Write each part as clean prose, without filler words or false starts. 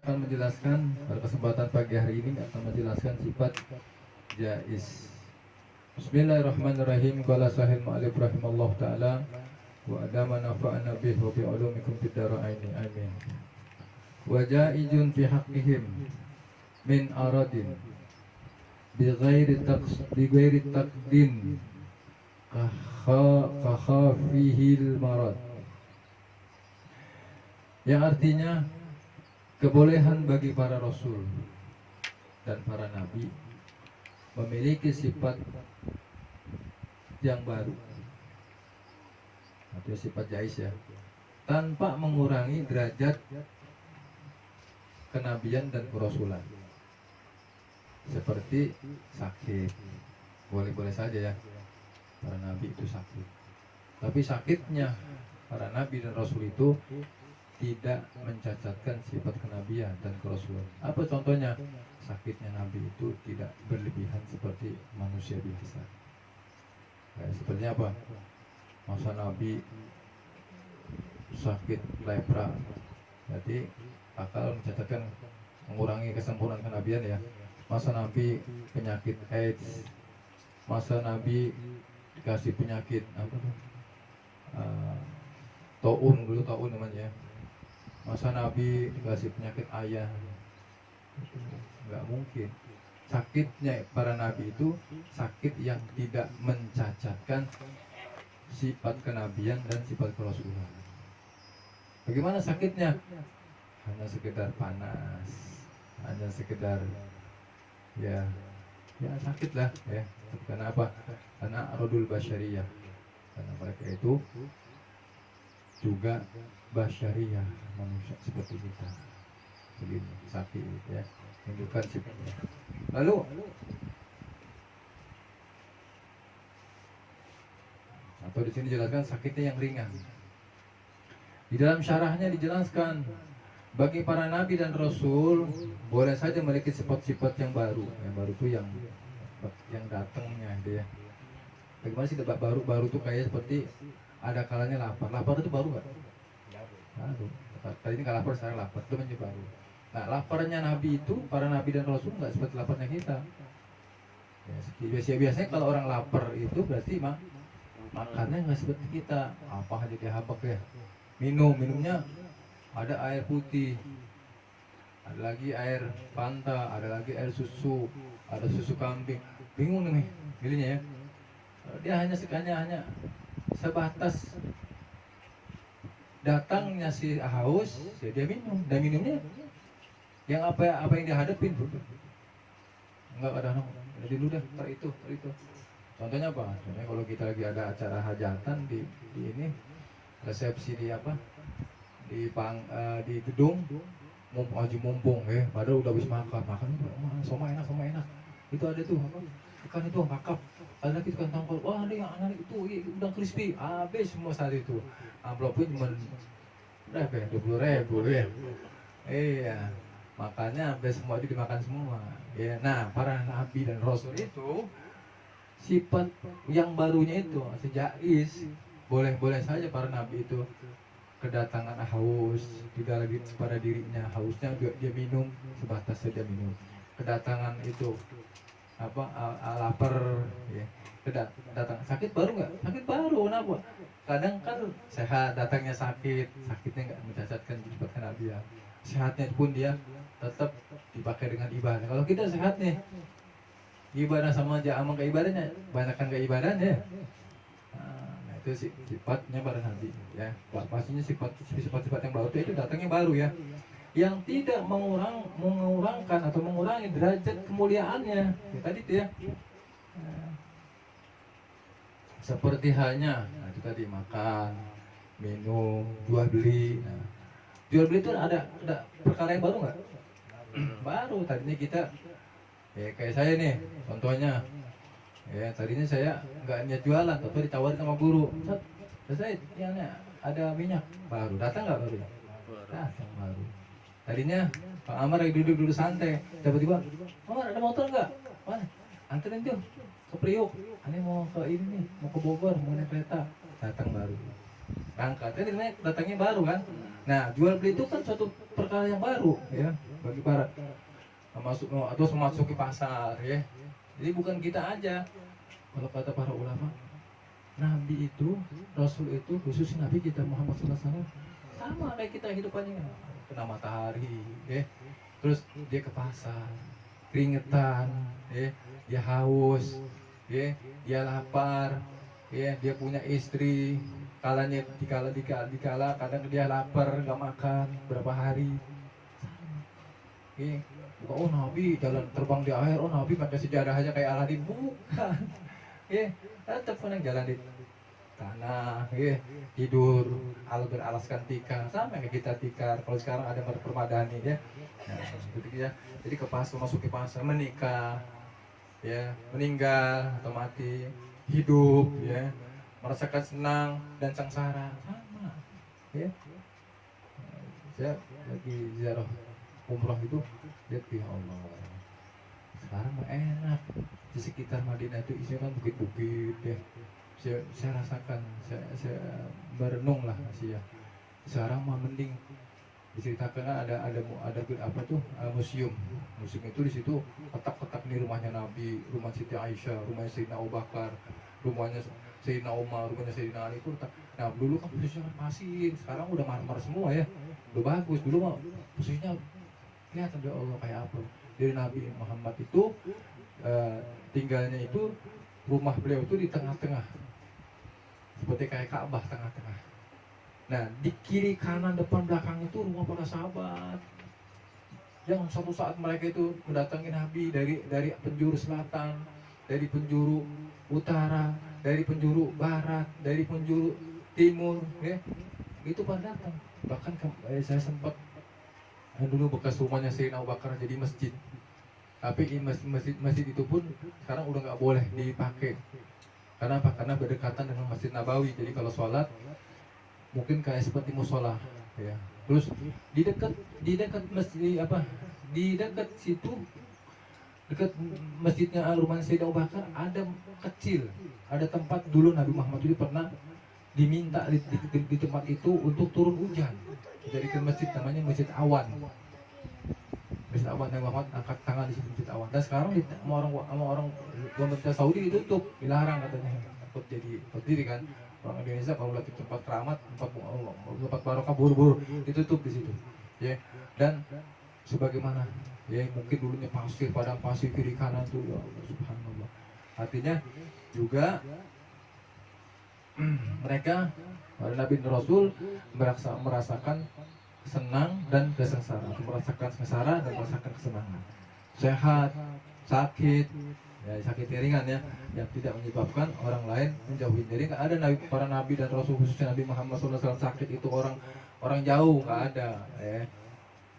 akan menjelaskan pada kesempatan pagi hari ini akan menjelaskan sifat jaiz. Bismillahirrahmanirrahim. Qala sahih ma'alif rahimallahu ta'ala wa adama nafa'ana bihi wa bi'ulumikum fid daraini amin. Wa jaizun fi haqqihim min aradin bighairi taqdin kahafihil marad, yang artinya kebolehan bagi para rasul dan para nabi memiliki sifat yang baru, artinya sifat jaiz ya, tanpa mengurangi derajat kenabian dan kerasulan. Seperti sakit, boleh-boleh saja ya, para nabi itu sakit, tapi sakitnya para nabi dan rasul itu tidak mencacatkan sifat kenabian dan kerasulan. Apa contohnya? Sakitnya nabi itu tidak berlebihan seperti manusia biasa. Sepertinya apa? Masa nabi sakit lepra, jadi akal mencacatkan, mengurangi kesempurnaan kenabian ya. Masa nabi penyakit AIDS, masa nabi dikasih penyakit apa tuh, taun, dulu taun namanya, masa nabi dikasih penyakit ayah, nggak mungkin. Sakitnya para nabi itu sakit yang tidak mencacatkan sifat kenabian dan sifat kerasulan. Bagaimana sakitnya? Hanya sekedar panas, hanya sekedar ya sakit lah ya. Karena apa? Karena rodul basyariyah, karena mereka itu juga basyariyah, manusia seperti kita, begini sakit ya, menunjukkan sifatnya. Lalu atau di sini dijelaskan sakitnya yang ringan. Di dalam syarahnya dijelaskan bagi para nabi dan rasul boleh saja memiliki sifat-sifat yang baru. Yang baru itu yang datangnya gitu ya. Bagaimana sih baru tuh kayak seperti ada kalanya lapar. Lapar itu baru nggak? Baru. Kali ini nggak lapar, sekarang lapar, itu menjadi baru. Nah, laparnya nabi itu, para nabi dan rasul nggak seperti laparnya kita. Ya, biasanya kalau orang lapar itu berarti makannya nggak seperti kita. Apa aja dihabak ya. Minumnya ada air putih, ada lagi air Fanta, ada lagi air susu, ada susu kambing. Bingung nih milihnya ya. Dia hanya sebatas datangnya si haus, ya dia minum, dan minumnya yang apa yang dihadapin bro. Enggak ada jadi dulu dah, itu. Contohnya apa? Contohnya kalau kita lagi ada acara hajatan di ini, resepsi di apa? Di gedung mumpung ya, padahal udah habis makan sama enak. Itu ada tuh apa? Ikan itu kakap, ada lagi tukang tongkol, wah ada yang anak itu udang crispy, habis semua saat itu. Amplopnya cuma berapa ya? 20.000 ya. Iya, makanya sampai semua itu dimakan semua. Ya, nah para nabi dan rasul itu sifat yang barunya itu sejais, boleh saja para nabi itu kedatangan haus, tidak lagi pada dirinya hausnya dia minum sebatas saja minum. Kedatangan itu apa lapar ya, datang sakit baru nggak? Sakit baru, kenapa? Kadang kan sehat datangnya sakitnya nggak mencacatkan sifat kenabian. Sehatnya pun dia tetap dipakai dengan ibadah. Kalau kita sehat nih, ibadah sama aja amal keibadahnya, banyakkan keibadahnya. Nah itu sifatnya para nabi ya. Pastinya sifat-sifat yang baru itu datangnya baru ya, yang tidak mengurangkan atau mengurangi derajat kemuliaannya ya, tadi itu ya. Seperti halnya itu tadi makan, minum, jual beli. Nah, jual beli itu ada perkara yang baru nggak? Baru. Tadinya kita ya kayak saya nih contohnya ya, tadinya saya nggak niat jualan, tapi ditawarin sama guru, saya yang ada minyak baru, datang nggak baru? Datang baru. Tadinya Pak Amar lagi duduk santai, tiba-tiba, Amar ada motor nggak? Mana? Anterin tuh ke Priok, ini mau ke ini nih, mau ke Bogor, mau naik kereta. Datang baru, berangkat. Ini datangnya baru kan? Nah, jual beli itu kan suatu perkara yang baru ya bagi para masuk atau memasuki pasar ya. Jadi bukan kita aja. Kalau kata para ulama, Nabi itu, Rasul itu, khusus Nabi kita Muhammad SAW sama kayak kita hidupannya, kena matahari, ya. Terus dia ke pasar, keringetan, ya. Dia haus, ya. Dia lapar, ya. Dia punya istri, kalanya dikala kadang dia lapar nggak makan berapa hari, ya. Oh Nabi jalan terbang di air, oh Nabi pakai sejarah aja kayak Aladin, bukan, ya. Tetap pun yang jalan di tanah, ya, tidur, beralaskan tikar, sama kayak kita tikar. Kalau sekarang ada permadani ya, nah, seperti ya. Jadi ke pasar, masuk ke pasar, menikah, ya, meninggal atau mati, hidup, ya, merasakan senang dan sengsara, sama, ya. Saya lagi ziarah umroh itu, lihat ya Allah, sekarang mah enak di sekitar Madinah itu isinya kan bukit-bukit ya. Saya rasakan, saya berenung lah sih ya. Sekarang mah mending diceritakan ada apa tuh museum itu di situ kotak-kotak nih rumahnya Nabi, rumah Siti Aisyah, rumahnya Sayyidina Abu Bakar, rumahnya Sayyidina Umar, rumahnya Sayyidina Ali itu letak. Nah dulu kan posisinya kan pasir, sekarang udah marmer semua ya, udah bagus. Dulu mah posisinya kelihatan ya Allah kayak apa. Dari Nabi Muhammad itu tinggalnya itu, rumah beliau itu di tengah-tengah, seperti kayak Ka'bah tengah-tengah. Nah di kiri kanan depan belakang itu rumah para sahabat yang suatu saat mereka itu mendatangi Nabi dari penjuru selatan, dari penjuru utara, dari penjuru barat, dari penjuru timur, ya itu pada datang. Bahkan saya sempat dulu bekas rumahnya Sayyidina Abu Bakar jadi masjid, tapi masjid itu pun sekarang udah nggak boleh dipakai. Karena apa? Karena berdekatan dengan Masjid Nabawi. Jadi kalau sholat mungkin kayak seperti musola, ya. Terus di dekat masjid apa? Di dekat situ, dekat masjidnya rumah Sayyidina Abu Bakar ada kecil, ada tempat dulu Nabi Muhammad itu pernah diminta di tempat itu untuk turun hujan. Jadi ke masjid namanya Masjid Awan. Masjid Awan, Nabi Muhammad angkat tangan di situ Masjid Awan. Dan sekarang sama orang pemerintah Saudi ditutup, dilarang katanya. Takut jadi berdiri kan. Orang Indonesia kalau lihat tempat keramat, tempat barokah buru-buru ditutup di situ. Ya. Dan sebagaimana ya mungkin dulunya pasir, padang pasir kiri kanan tuh ya Allah subhanallah. Artinya juga mereka para Nabi dan Rasul merasakan senang dan kesengsaraan, merasakan sengsara dan merasakan kesenangan, sehat, sakit, ya sakit ringan ya, yang tidak menyebabkan orang lain menjauhi. Jadi nggak ada para Nabi dan Rasul, khususnya Nabi Muhammad SAW sakit itu orang jauh, nggak ada.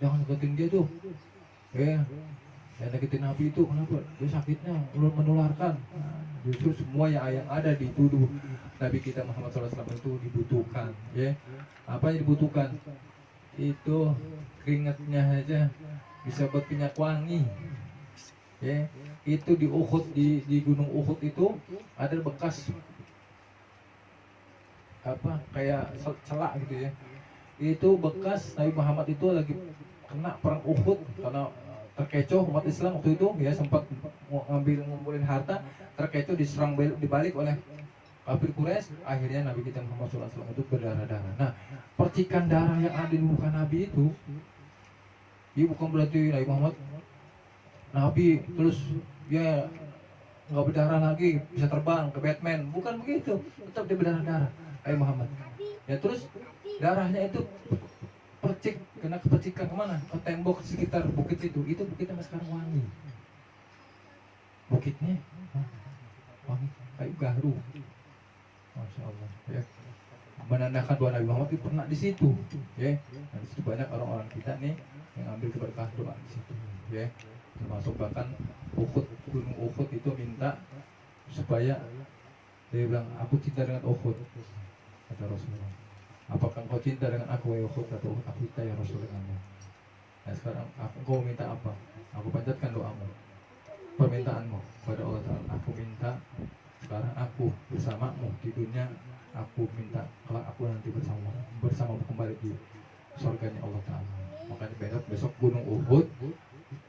Jangan deketin dia tuh, ya. Yang deketin Nabi itu kenapa? Dia sakitnya menularkan. Justru semua yang ada di tubuh Nabi kita Muhammad SAW itu dibutuhkan, ya. Apa yang dibutuhkan? Itu keringatnya aja bisa buat minyak wangi, ya. Itu di Uhud, di gunung Uhud itu ada bekas apa kayak celak gitu ya. Itu bekas Nabi Muhammad itu lagi kena perang Uhud karena terkecoh umat Islam waktu itu ya, sempat ngumpulin harta, terkecoh diserang dibalik oleh kafir Quraisy. Akhirnya Nabi kita Muhammad SAW itu berdarah-darah. Nah, percikan darah yang ada di muka Nabi itu, ya bukan berarti Nabi Muhammad Nabi terus ya nggak berdarah lagi, bisa terbang ke Batman, bukan begitu. Tetap dia berdarah-darah Nabi Muhammad. Ya terus darahnya itu kena kepercikan kemana? Ke tembok sekitar bukit itu bukitnya sekarang wangi. Bukitnya wangi kayu garu. Masya Allah, ya. Menandakan bahwa Nabi Muhammad itu pernah di situ, ya. Nah, di situ banyak orang-orang kita nih yang ambil keberkahan doa di situ, ya. Termasuk bahkan gunung Uhud itu minta supaya dia bilang, aku cinta dengan Uhud, kata Rasulullah. Apakah engkau cinta dengan aku, ya Uhud? Kata Uhud, aku cinta ya Rasulullah. Nah sekarang engkau minta apa? Aku panjatkan doamu, permintaanmu pada Allah Ta'ala. Aku minta sekarang aku bersamamu di dunia, aku minta kalau aku nanti bersama kembali surganya Allah Ta'ala. Makanya besok Gunung Uhud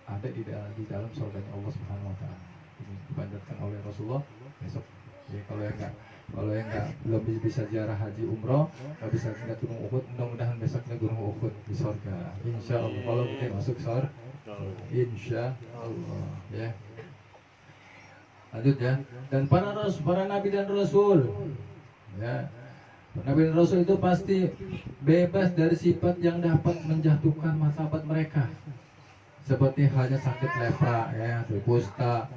ada di dalam surganya Allah Subhanahu Wa Ta'ala. Ini dipanjatkan oleh Rasulullah besok. Ya, kalau yang nggak belum bisa ziarah haji umroh, nggak bisa lihat Gunung Uhud, mudah-mudahan besoknya Gunung Uhud di surga. Insya Allah kalau kita masuk surga, insya Allah ya. Lanjut ya. Dan para nabi dan rasul, ya, nabi dan rasul itu pasti bebas dari sifat yang dapat menjatuhkan martabat mereka, seperti halnya sakit lepra, ya, kusta,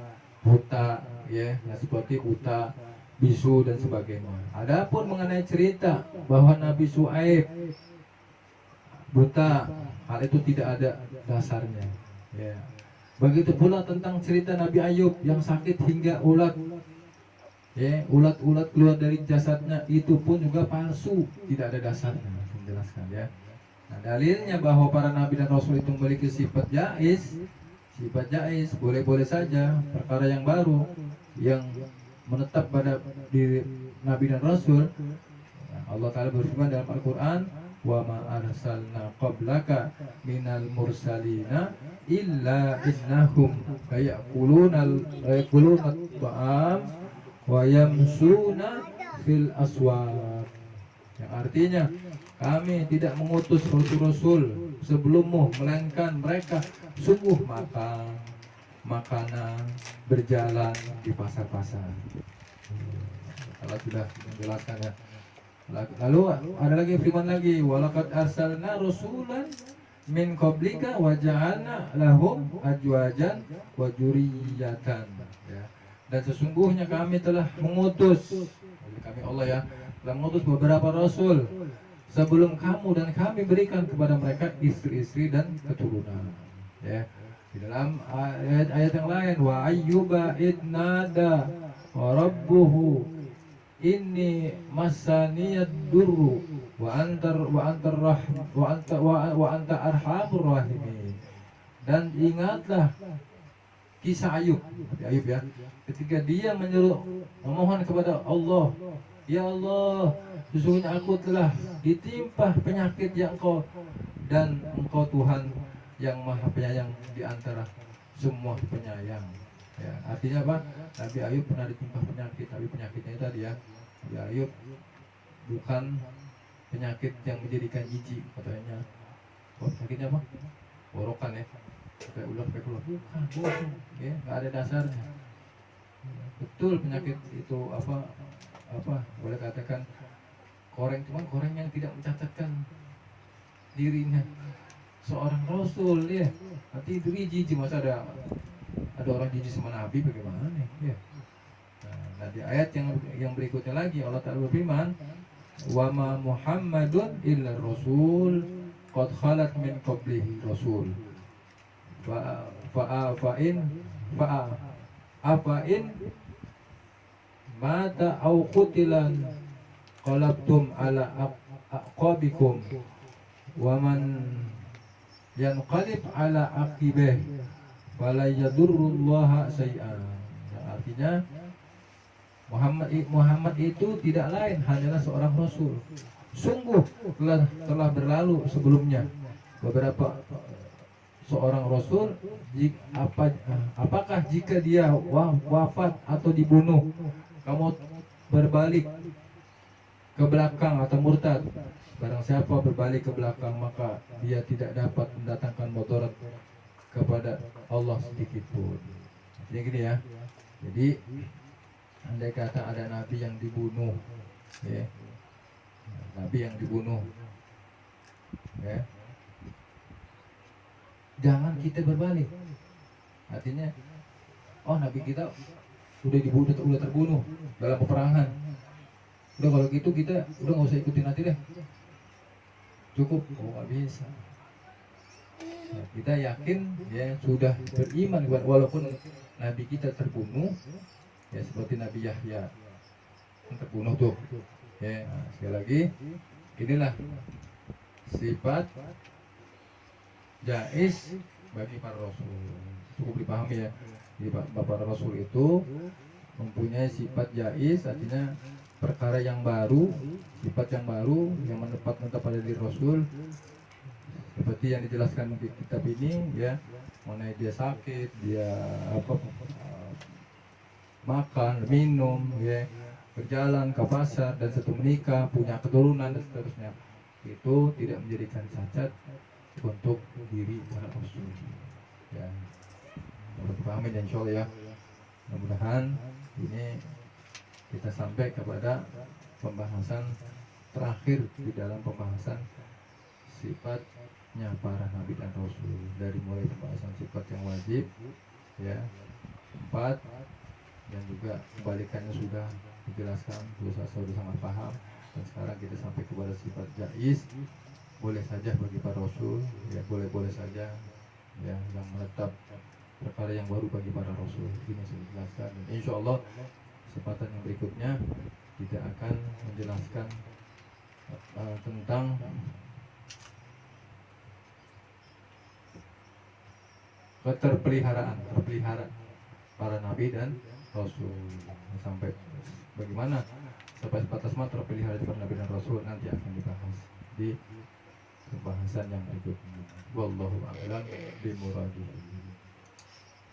buta, ya, seperti buta, bisu dan sebagainya. Adapun mengenai cerita bahwa Nabi Syuaib buta, hal itu tidak ada dasarnya. Ya. Begitu pula tentang cerita Nabi Ayub yang sakit hingga ulat keluar dari jasadnya, itu pun juga palsu, tidak ada dasarnya. Menjelaskan ya. Nah, dalilnya bahwa para nabi dan rasul itu memiliki sifat jaiz boleh-boleh saja, perkara yang baru yang menetap pada diri nabi dan rasul. Allah Ta'ala berfirman dalam Al-Quran, wa ma arsalna qablaka minal mursalina illa innahum yaquluna ta'am wa yamsuna fil aswaq. Yang artinya, kami tidak mengutus rasul-rasul sebelummu, melainkan mereka sungguh makan makanan, berjalan di pasar-pasar. Allah sudah menjelaskan ya. Lalu ada lagi firman lagi, walaqad arsalna rasulan min qablika wa ja'alna lahum azwajan wa dzurriyyatan. Ya. Dan sesungguhnya kami telah mengutus, kami Allah ya, telah mengutus beberapa rasul sebelum kamu, dan kami berikan kepada mereka istri-istri dan keturunan. Ya. Di dalam ayat yang lain, wa ayyuba idnada wa rabbuhu inni masaniyad durru wa anta arhamur rahimin. Dan ingatlah kisah Ayub ya, ketika dia memohon kepada Allah, ya Allah, sesungguhnya aku telah ditimpa penyakit yang dan engkau Tuhan yang maha penyayang di antara semua penyayang. Ya, artinya apa? Nabi Ayub pernah ditimpa penyakit, tapi penyakitnya itu tadi ya. Nabi Ayub bukan penyakit yang menjadikan jijik katanya. Penyakitnya apa? Borokan ya. Kayak ular, bukan. Ya, nggak ada dasarnya. Betul penyakit itu apa boleh katakan koreng, cuman koreng yang tidak mencatatkan dirinya seorang rasul ya. Nanti itu jijik, masa ada orang jijik sama Nabi, bagaimana ya. Nah, di ayat yang berikutnya lagi Allah Ta'ala berfirman, wa ma Muhammadun illa rasul qad khalat min qablihi rasul fa in mata au qutilan qalabtum ala aqabikum wa man yanqalib ala aqibih wala yadurrullaha syai'an. Artinya Muhammad itu tidak lain hanyalah seorang rasul. Sungguh telah berlalu sebelumnya beberapa seorang rasul, apakah jika dia wafat atau dibunuh, kamu berbalik ke belakang atau murtad? Barang siapa berbalik ke belakang, maka dia tidak dapat mendatangkan mudarat kepada Allah sedikit pun. Jadi gini ya. Jadi andai kata ada nabi yang dibunuh, ya, nabi yang dibunuh, ya, jangan kita berbalik. Artinya, oh nabi kita udah dibunuh, udah terbunuh dalam peperangan. Udah kalau gitu kita udah nggak usah ikutin nanti deh. Cukup, nggak bisa. Nah, kita yakin ya sudah beriman walaupun nabi kita terbunuh, ya seperti Nabi Yahya yang terbunuh tuh. Ya, nah, sekali lagi inilah sifat jaiz bagi para rasul. Cukup dipahami ya. Jadi para rasul itu mempunyai sifat jaiz, artinya perkara yang baru, sifat yang baru yang menetap pada diri rasul seperti yang dijelaskan di kitab ini ya, mengenai dia sakit, dia makan, minum, ya, berjalan ke pasar dan setelah menikah, punya keturunan dan seterusnya, itu tidak menjadikan cacat untuk diri para rasul. Ya, pahami dan insya Allah ya. Mudah-mudahan ini kita sampai kepada pembahasan terakhir di dalam pembahasan sifatnya para nabi dan rasul, dari mulai pembahasan sifat yang wajib ya 4, dan juga kebalikannya sudah dijelaskan, dosa sudah sangat paham, dan sekarang kita sampai kepada sifat jaiz, boleh saja bagi para rasul ya, boleh saja ya, yang menetap perkara yang baru bagi para rasul. Ini saya jelaskan, dan insya Allah kesempatan yang berikutnya kita akan menjelaskan tentang keterpeliharaan, terpelihara para nabi dan rasul, sampai bagaimana sampai sebatas terpelihara para nabi dan rasul nanti akan dibahas di pembahasan yang berikutnya. Wallahu a'lam bimuradihi.